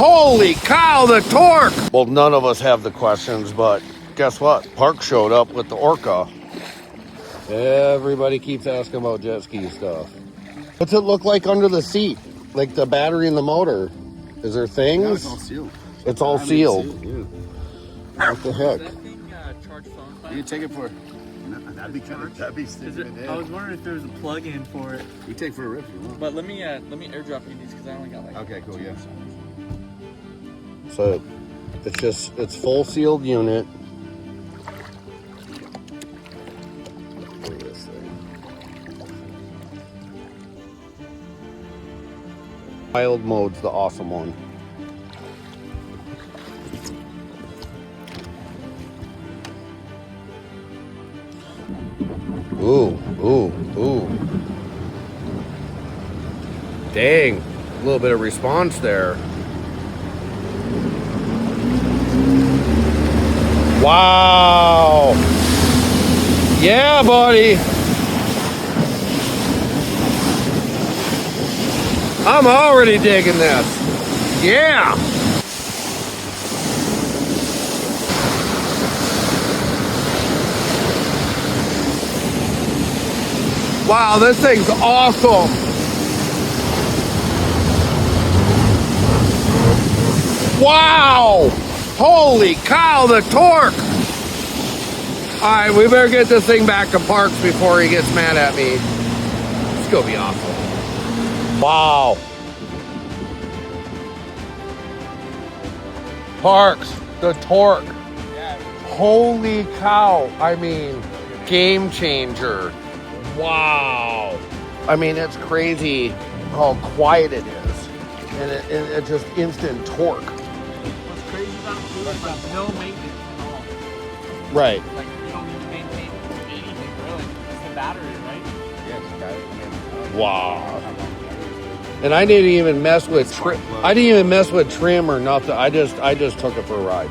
Holy cow, the torque! Well, none of us have the questions, but guess what? Park showed up with the Orca. Everybody keeps asking about jet ski stuff. What's it look like under the seat? Like the battery and the motor? Is there things? No, it's all sealed. It's all sealed. Yeah. What the heck? Does that thing charge phones? You can take it for. That'd be kind of. That'd be stupid. I was wondering if there was a plug-in for it. You take for a rip if you want. But let me airdrop you these because I only got like. Okay, cool. Yeah. So it's full sealed unit. Look at this thing. Wild mode's the awesome one. Ooh, ooh, ooh. Dang, a little bit of response there. Wow. Yeah, buddy. I'm already digging this. Yeah. Wow, this thing's awesome. Wow. Holy cow, the torque. All right, we better get this thing back to Parks before he gets mad at me. It's gonna be awesome. Wow. Parks, the torque. Holy cow. I mean, game changer. Wow. I mean, it's crazy how quiet it is. And it just instant torque. What's crazy about it too is like no maintenance at all. Right. Like you don't need to maintain anything really. It's the battery, right? Yeah, it's got it. Wow. And I didn't even mess with trim or nothing. I just took it for a ride.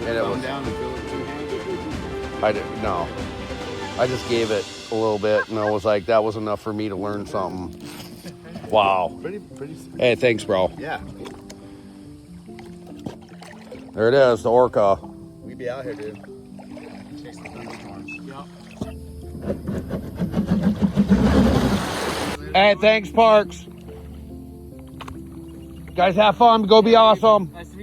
And it was down and fill it too. I didn't no. I just gave it a little bit and I was like, that was enough for me to learn something. Wow. Pretty. Hey, thanks, bro. Yeah. There it is, the Orca. We be out here, dude. Chase the thunderstorms. Yep. Hey, thanks, Parks. Guys, have fun. Go be awesome. I see